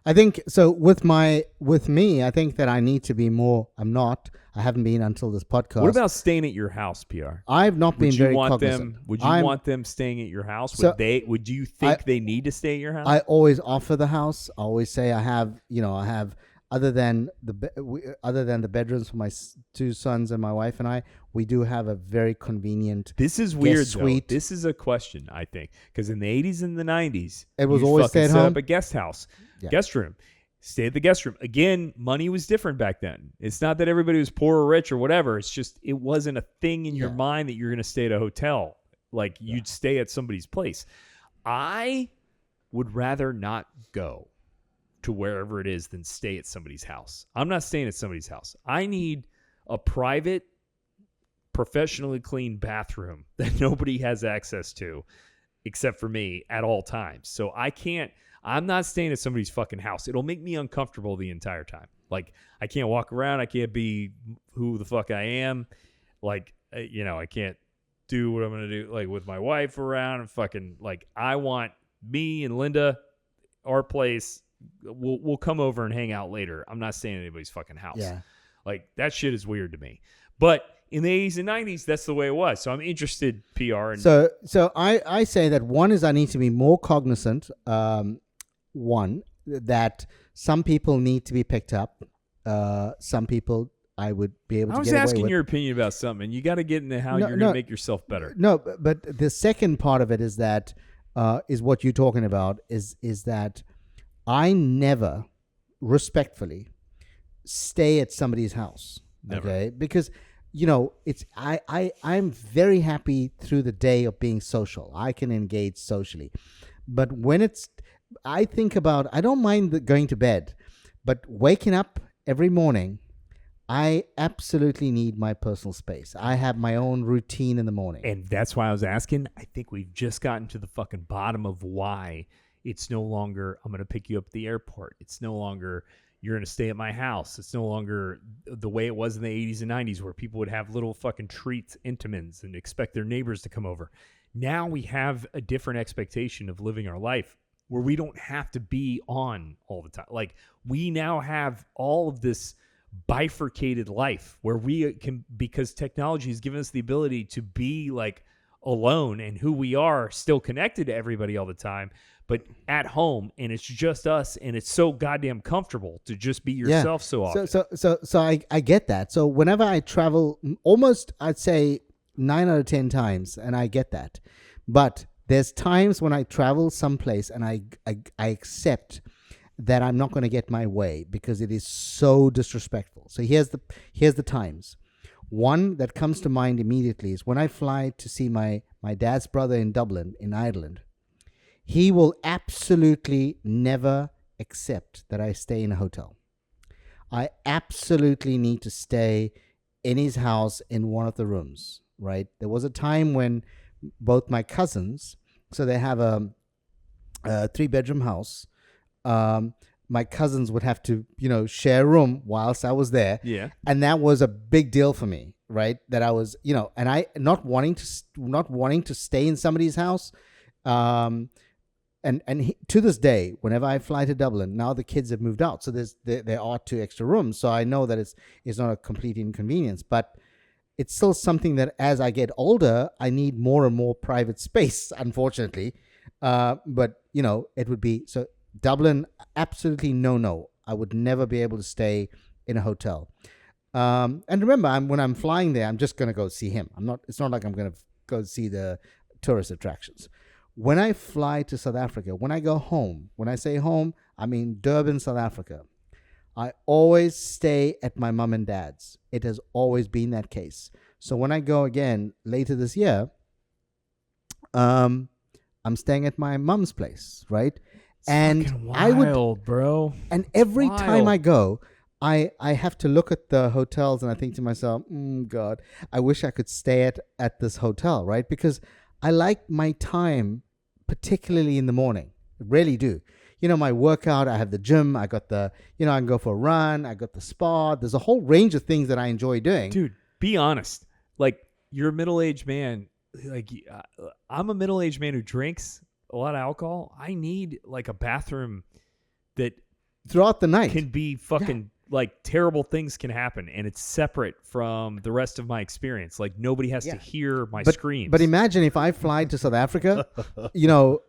I think so. With me, I think that I need to be more. I haven't been until this podcast. What about staying at your house, PR? I've not been very cognizant. Would you want them staying at your house? Would you think they need to stay at your house? I always offer the house. I always say I have other than the bedrooms for my two sons and my wife and I, we do have a very convenient. This is weird, though. suite. This is a question, I think, because in the 80s and the 90s, It was you'd always fucking stay at set home. up a guest house, Yeah. guest room. Stay at the guest room. Again, money was different back then. It's not that everybody was poor or rich or whatever. It's just it wasn't a thing in your mind that you're going to stay at a hotel. Like, you'd stay at somebody's place. I would rather not go to wherever it is than stay at somebody's house. I'm not staying at somebody's house. I need a private, professionally clean bathroom that nobody has access to except for me at all times. So I'm not staying at somebody's fucking house. It'll make me uncomfortable the entire time. Like, I can't walk around. I can't be who the fuck I am. Like, I can't do what I'm going to do, like, with my wife around and fucking, like, I want me and Linda, our place. We'll come over and hang out later. I'm not staying at anybody's fucking house. Yeah. Like, that shit is weird to me. But in the 80s and 90s, that's the way it was. So I'm interested, PR. And So I say that one is I need to be more cognizant. One, that some people need to be picked up. Some people I would be able to I was get away asking with. your opinion about something, and you got to get into how you're going to make yourself better. No, but the second part of it is that is what you're talking about is that I never respectfully stay at somebody's house. Never. Okay, because it's I'm very happy through the day of being social. I can engage socially, but when I don't mind going to bed, but waking up every morning, I absolutely need my personal space. I have my own routine in the morning. And that's why I was asking. I think we've just gotten to the fucking bottom of why it's no longer, I'm going to pick you up at the airport. It's no longer, you're going to stay at my house. It's no longer the way it was in the 80s and 90s where people would have little fucking treats, Intamins, and expect their neighbors to come over. Now we have a different expectation of living our life where we don't have to be on all the time. Like, we now have all of this bifurcated life where we can, because technology has given us the ability to be like alone and who we are still connected to everybody all the time, but at home, and it's just us, and it's so goddamn comfortable to just be yourself so often. So I get that. So whenever I travel, almost I'd say 9 out of 10 times, and I get that. But there's times when I travel someplace and I accept that I'm not going to get my way because it is so disrespectful. So here's the times. One that comes to mind immediately is when I fly to see my dad's brother in Dublin, in Ireland. He will absolutely never accept that I stay in a hotel. I absolutely need to stay in his house in one of the rooms, right? There was a time when both my cousins, so they have a 3-bedroom house. My cousins would have to, share a room whilst I was there. Yeah. And that was a big deal for me, right? That I was, and I not wanting to stay in somebody's house. To this day, whenever I fly to Dublin, now the kids have moved out, so there are 2 extra rooms. So I know that it's not a complete inconvenience, but it's still something that as I get older, I need more and more private space, unfortunately. But it would be so. Dublin, absolutely no. I would never be able to stay in a hotel. And remember, when I'm flying there, I'm just going to go see him. It's not like I'm going to go see the tourist attractions. When I fly to South Africa, when I go home, when I say home, I mean Durban, South Africa. I always stay at my mom and dad's. It has always been that case. So when I go again later this year, I'm staying at my mom's place, right? Fucking wild, bro. And every time I go, I have to look at the hotels and I think to myself, God, I wish I could stay at this hotel, right? Because I like my time, particularly in the morning. I really do. My workout, I have the gym, I got I can go for a run, I got the spa. There's a whole range of things that I enjoy doing. Dude, be honest. Like, you're a middle-aged man. Like, I'm a middle-aged man who drinks a lot of alcohol. I need like a bathroom that throughout the night can be fucking like terrible things can happen, and it's separate from the rest of my experience. Like, nobody has to hear my screams. But imagine if I fly to South Africa,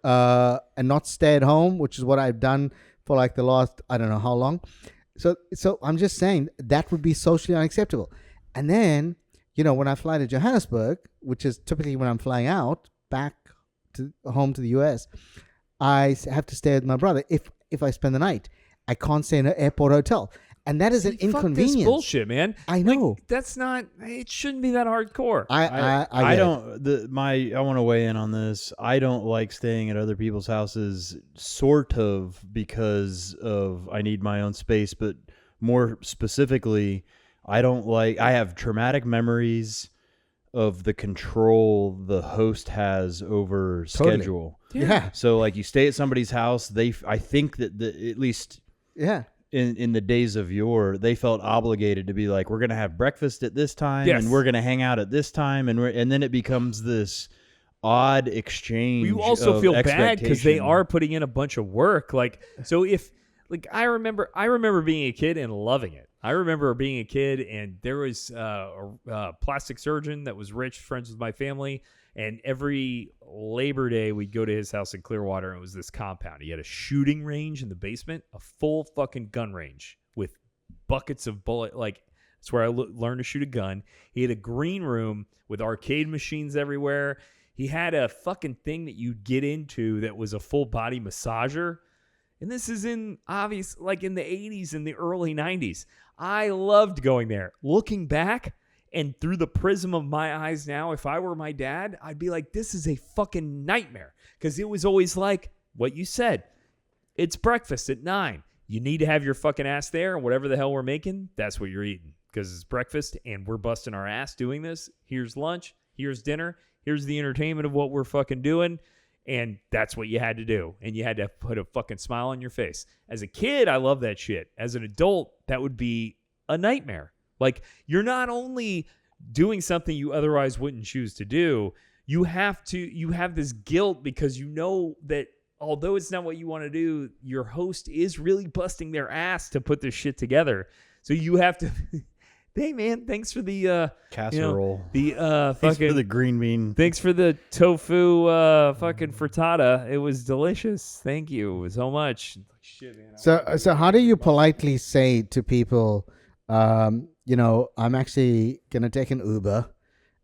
and not stay at home, which is what I've done for like the last, I don't know how long. So I'm just saying that would be socially unacceptable. And then, when I fly to Johannesburg, which is typically when I'm flying out back to home to the US, I have to stay with my brother. If I spend the night, I can't stay in an airport hotel, and that is an inconvenience. Fuck this bullshit, man. I know. Like, that's not. It shouldn't be that hardcore. I don't. I want to weigh in on this. I don't like staying at other people's houses, sort of because of I need my own space, but more specifically, I don't like. I have traumatic memories of the control the host has over schedule. Yeah. So like you stay at somebody's house, I think that at least in the days of yore, they felt obligated to be like, we're going to have breakfast at this time and we're going to hang out at this time. And then it becomes this odd exchange. You also feel bad because they expectation. are putting in a bunch of work. Like, so if like, I remember being a kid and loving it. I remember being a kid, and there was a plastic surgeon that was rich, friends with my family, and every Labor Day we'd go to his house in Clearwater, and it was this compound. He had a shooting range in the basement, a full fucking gun range with buckets of bullet. Like, that's where I learned to shoot a gun. He had a green room with arcade machines everywhere. He had a fucking thing that you'd get into that was a full body massager. And this is in the 80s and the early 90s. I loved going there. Looking back and through the prism of my eyes now, if I were my dad, I'd be like, this is a fucking nightmare. Because it was always like what you said. It's breakfast at 9. You need to have your fucking ass there, and whatever the hell we're making, that's what you're eating. Because it's breakfast, and we're busting our ass doing this. Here's lunch. Here's dinner. Here's the entertainment of what we're fucking doing. And that's what you had to do. And you had to put a fucking smile on your face. As a kid, I love that shit. As an adult, that would be a nightmare. Like, you're not only doing something you otherwise wouldn't choose to do, you have this guilt because you know that although it's not what you want to do, your host is really busting their ass to put this shit together. So you have to. Hey man, thanks for the Casserole. the Thanks fucking for the green bean. thanks for the tofu fucking frittata. It was delicious. Thank you so much. Shit, man. So how do you politely say to people, I'm actually gonna take an Uber,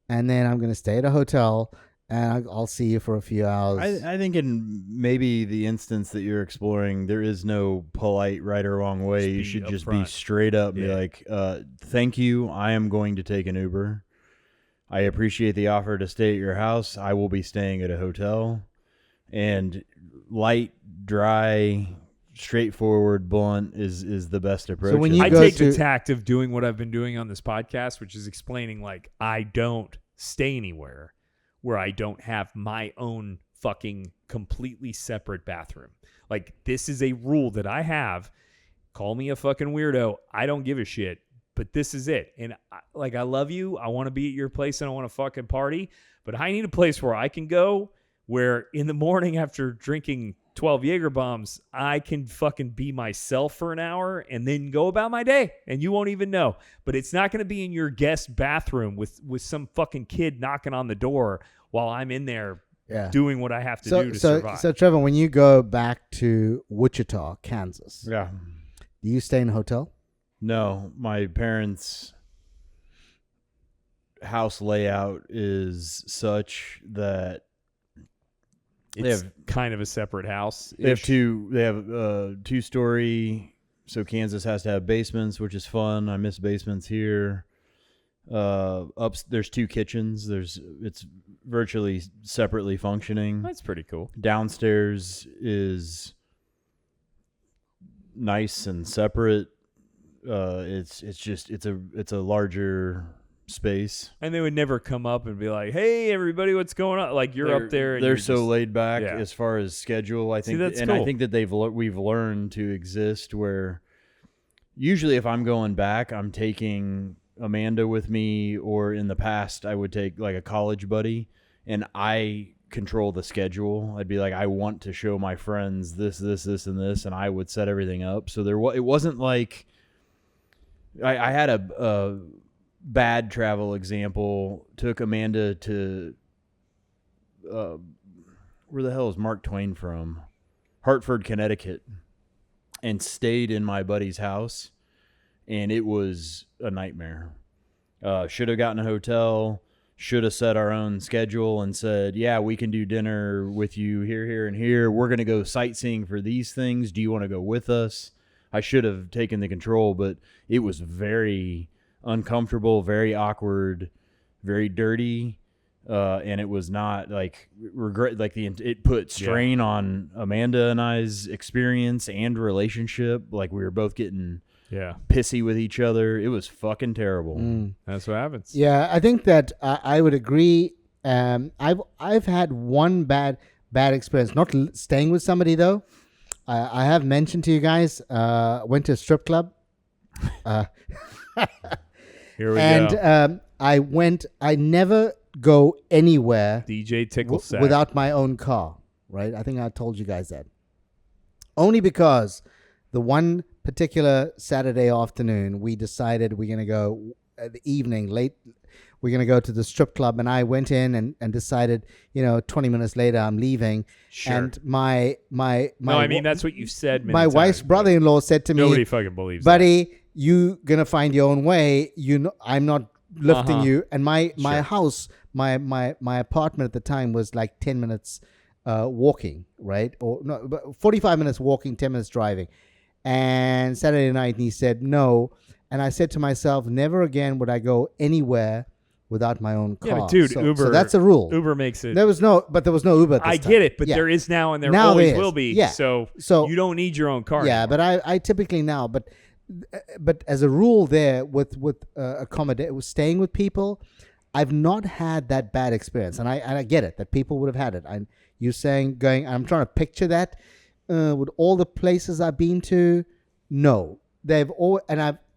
and then I'm gonna stay at a hotel, and I'll see you for a few hours. I think in maybe the instance that you're exploring, there is no polite right or wrong way. You should just be straight up and be like, thank you. I am going to take an Uber. I appreciate the offer to stay at your house. I will be staying at a hotel. And light, dry, straightforward, blunt is the best approach. So when you I go take to- the tact of doing what I've been doing on this podcast, which is explaining like I don't stay anywhere where I don't have my own fucking completely separate bathroom. Like, this is a rule that I have. Call me a fucking weirdo. I don't give a shit, but this is it. And I love you. I want to be at your place and I want to fucking party, but I need a place where I can go where in the morning after drinking 12 Jaeger bombs, I can fucking be myself for an hour and then go about my day and you won't even know. But it's not going to be in your guest bathroom with some fucking kid knocking on the door while I'm in there doing what I have to do to survive. So Trevor, when you go back to Wichita, Kansas, Yeah. do you stay in a hotel? No, my parents' house layout is such that It's kind of a separate house. They have two-story, so Kansas has to have basements, which is fun. I miss basements here. There's two kitchens. It's virtually separately functioning. That's pretty cool. Downstairs is nice and separate. It's a larger space. And they would never come up and be like, "Hey, everybody, what's going on?" Like you're up there. And They're you're so just, laid back as far as schedule. I think, that's and cool. I think that we've learned to exist where usually if I'm going back, I'm taking Amanda with me, or in the past I would take like a college buddy, and I control the schedule. I'd be like, I want to show my friends this, and this, and I would set everything up. So it wasn't like I had a bad travel example. Took Amanda to where the hell is Mark Twain from? Hartford, Connecticut, and stayed in my buddy's house, and it was a nightmare. Should have gotten a hotel, should have set our own schedule and said, yeah, we can do dinner with you here, and here. We're going to go sightseeing for these things. Do you want to go with us? I should have taken the control, but it was very uncomfortable, very awkward, very dirty, and it was not like regret. Like it put strain on Amanda and I's experience and relationship. Like we were both getting pissy with each other. It was fucking terrible. That's what happens. Yeah, I think that I would agree. I've had one bad experience. Not staying with somebody though. I have mentioned to you guys. Went to a strip club. Here we go. I never go anywhere DJ Tickle Sack. without my own car, right? I think I told you guys that. Only because the one particular Saturday afternoon, we decided we're going to go the evening, late. We're going to go to the strip club. And I went in and decided, 20 minutes later, I'm leaving. Sure. And my no, I mean, that's what you said. Many my times, wife's but brother-in-law said to me, nobody fucking believes buddy, you going to find your own way. I'm not lifting you. And my house, my apartment at the time was like 10 minutes walking, right? Or no, 45 minutes walking, 10 minutes driving. And Saturday night, he said no. And I said to myself, never again would I go anywhere without my own car. Yeah, but dude, so Uber. that's a rule. Uber makes it. There was no Uber at this I time. get it, but Yeah. there is now, and there Now always there is. will be. Yeah. So you don't need your own car. Yeah, anymore. but I typically now, but as a rule, there with staying with people, I've not had that bad experience, and I get it that people would have had it. And you saying I'm trying to picture that with all the places I've been to. No,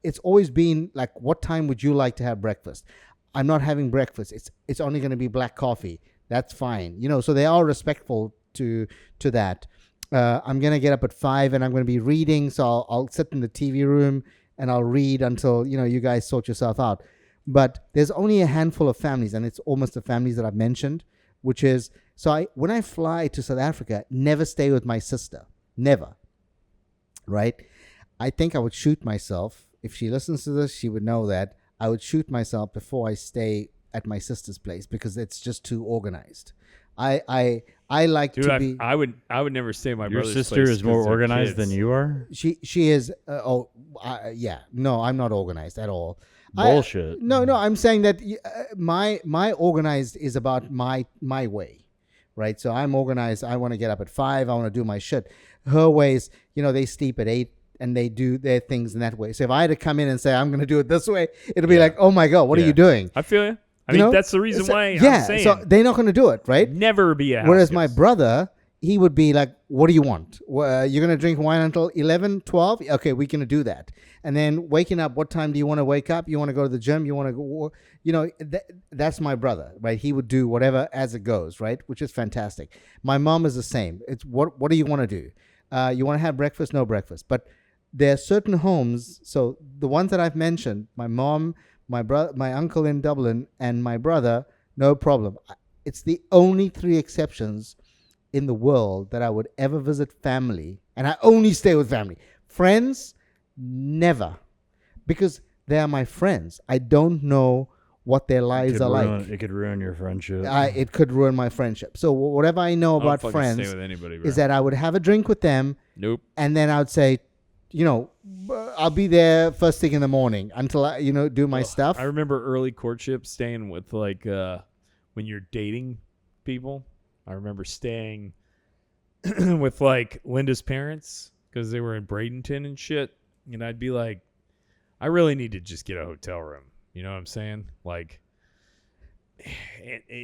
it's always been like, what time would you like to have breakfast? I'm not having breakfast. It's only going to be black coffee. That's fine. So they are respectful to that. I'm going to get up at 5 and I'm going to be reading. So I'll sit in the TV room and I'll read until, you guys sort yourself out. But there's only a handful of families, and it's almost the families that I've mentioned, which is, when I fly to South Africa, never stay with my sister. Never. Right? I think I would shoot myself. If she listens to this, she would know that I would shoot myself before I stay at my sister's place because it's just too organized. I like Dude, to be. I would never stay at my Your brother's sister place is more 'cause they're organized kids. than you are? She is. Yeah. No, I'm not organized at all. Bullshit. No. I'm saying that my organized is about my way, right? So I'm organized. I want to get up at 5. I want to do my shit. Her ways, they sleep at 8 and they do their things in that way. So if I had to come in and say I'm going to do it this way, it'll be like, oh my god, what are you doing? I feel you. I mean, that's the reason why I'm saying. So they're not going to do it, right? Never be a house Whereas guest. my brother, he would be like, what do you want? You're going to drink wine until 11, 12? Okay, we're going to do that. And then waking up, what time do you want to wake up? You want to go to the gym? You want to go, that's my brother, right? He would do whatever as it goes, right? Which is fantastic. My mom is the same. It's what do you want to do? You want to have breakfast? No breakfast. But there are certain homes. So the ones that I've mentioned, my mom, my brother, my uncle in Dublin, and my brother, no problem. It's the only 3 exceptions in the world that I would ever visit family, and I only stay with family. Friends, never, because they are my friends. I don't know what their lives are like. It could ruin your friendship. It could ruin my friendship. So whatever I know I don't about fucking friends stay with anybody, bro. is that I would have a drink with them, Nope. and then I would say, I'll be there first thing in the morning until I, do my stuff. I remember early courtship staying with when you're dating people. I remember staying with Linda's parents because they were in Bradenton and shit. And I'd be like, I really need to just get a hotel room. You know what I'm saying?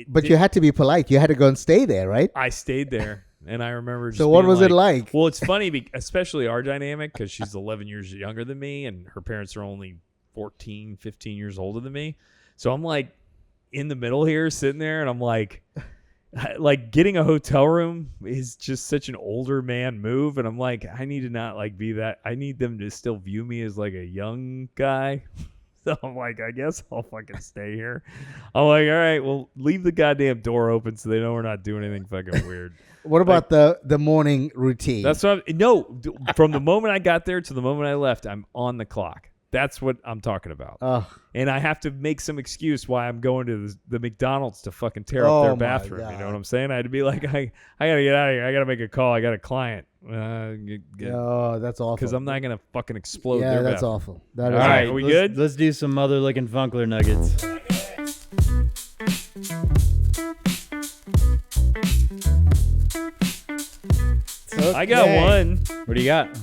But you had to be polite. You had to go and stay there, right? I stayed there. And I remember just So what being was it like? Well, it's funny, especially our dynamic, because she's 11 years younger than me, and her parents are only 14, 15 years older than me. So I'm in the middle here, sitting there, and I'm getting a hotel room is just such an older man move, and I'm I need to not be that. I need them to still view me as a young guy. So I'm I guess I'll fucking stay here. I'm all right, well, leave the goddamn door open so they know we're not doing anything fucking weird. What about the morning routine? That's what from the moment I got there to the moment I left, I'm on the clock. That's what I'm talking about. And I have to make some excuse why I'm going to the McDonald's to fucking tear up their bathroom. God. You know what I'm saying? I had to be I got to get out of here. I got to make a call. I got a client. Oh, that's awful. Because I'm not going to fucking explode Yeah, their that's bathroom. awful. That is All right, awful. are we good? Let's do some mother-licking Funkler nuggets. I got one. What do you got?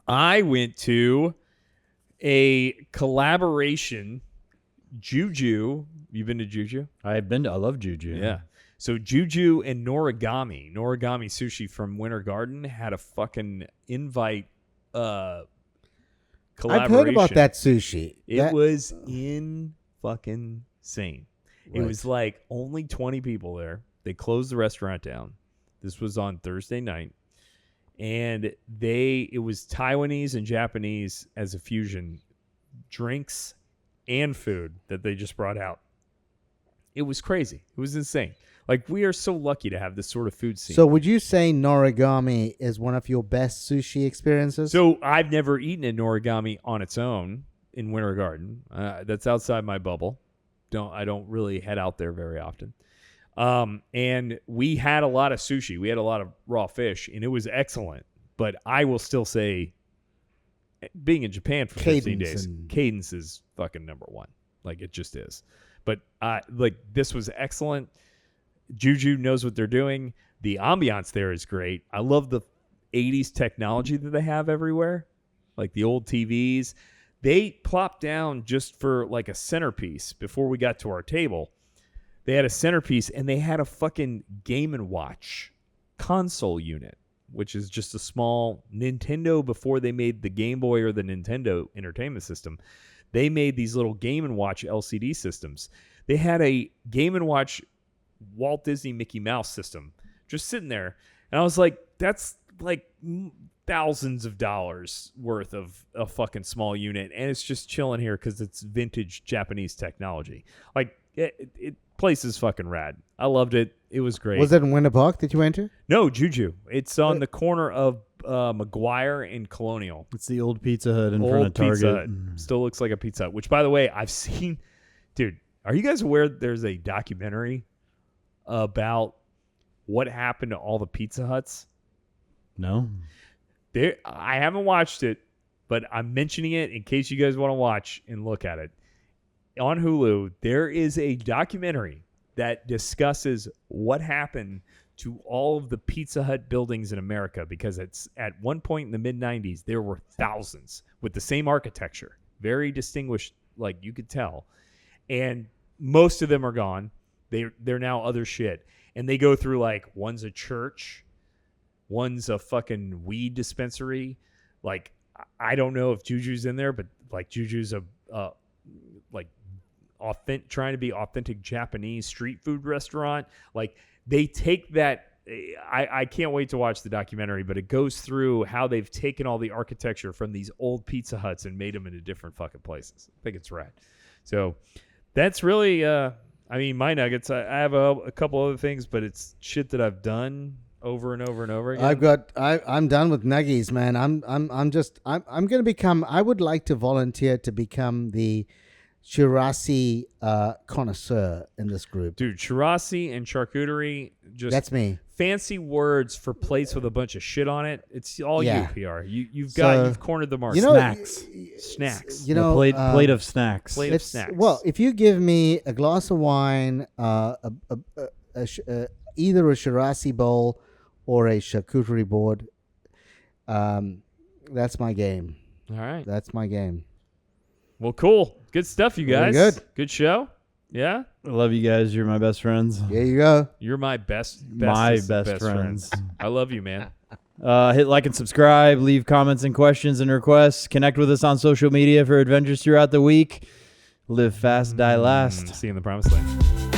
I went to a collaboration. Juju. You been to Juju? I love Juju. Yeah. So Juju and Noragami Sushi from Winter Garden had a fucking invite collaboration. I've heard about that sushi. It was in fucking insane. It Right. was only 20 people there. They closed the restaurant down. This was on Thursday night. And it was Taiwanese and Japanese as a fusion, drinks and food that they just brought out. It was crazy. It was insane. We are so lucky to have this sort of food scene. So would you say Noragami is one of your best sushi experiences? So I've never eaten at Noragami on its own in Winter Garden. That's outside my bubble. I don't really head out there very often. And we had a lot of sushi. We had a lot of raw fish, and it was excellent. But I will still say, being in Japan for 15 days, cadence is fucking number one. It just is. But this was excellent. Juju knows what they're doing. The ambiance there is great. I love the 80s technology that they have everywhere, the old TVs. They plopped down just for a centerpiece before we got to our table. They had a centerpiece, and they had a fucking Game & Watch console unit, which is just a small Nintendo before they made the Game Boy or the Nintendo Entertainment System. They made these little Game & Watch LCD systems. They had a Game & Watch Walt Disney Mickey Mouse system just sitting there. And I was like, that's like thousands of dollars worth of a fucking small unit, and it's just chilling here because it's vintage Japanese technology. Like it place is fucking rad. I loved it. It was great. Was it in Winter Park that you went to? No, Juju. It's on the corner of McGuire and Colonial. It's the old Pizza Hut in front of Target. Pizza Hut. Still looks like a Pizza Hut, which, by the way, I've seen. Dude, are you guys aware there's a documentary about what happened to all the Pizza Huts? No. I haven't watched it, but I'm mentioning it in case you guys want to watch and look at it. On Hulu, there is a documentary that discusses what happened to all of the Pizza Hut buildings in America, because it's at one point in the mid-90s, there were thousands with the same architecture, very distinguished, like you could tell. And most of them are gone. They're now other shit. And they go through, like, one's a church, one's a fucking weed dispensary. Like, I don't know if Juju's in there, but like Juju's trying to be authentic Japanese street food restaurant. Like, they take that. I can't wait to watch the documentary, but it goes through how they've taken all the architecture from these old Pizza Huts and made them into different fucking places. I think it's rad. So that's really, my nuggets. I have a couple other things, but it's shit that I've done over and over and over again. I'm done with nuggies, man. I'm going to become. I would like to volunteer to become the Shirasi connoisseur in this group. Dude, Shirasi and charcuterie, just that's me. Fancy words for plates with a bunch of shit on it. It's all you, PR. You've cornered the market. Snacks. You know, plate of snacks. Plate of snacks. Well, if you give me a glass of wine, either a Shirasi bowl or a charcuterie board, that's my game. All right. That's my game. Well, cool. Good stuff, you guys. Very good. Good show. Yeah. I love you guys. You're my best friends. There you go. You're my best friends. I love you, man. Hit like and subscribe. Leave comments and questions and requests. Connect with us on social media for adventures throughout the week. Live fast, die last. See you in the promised land.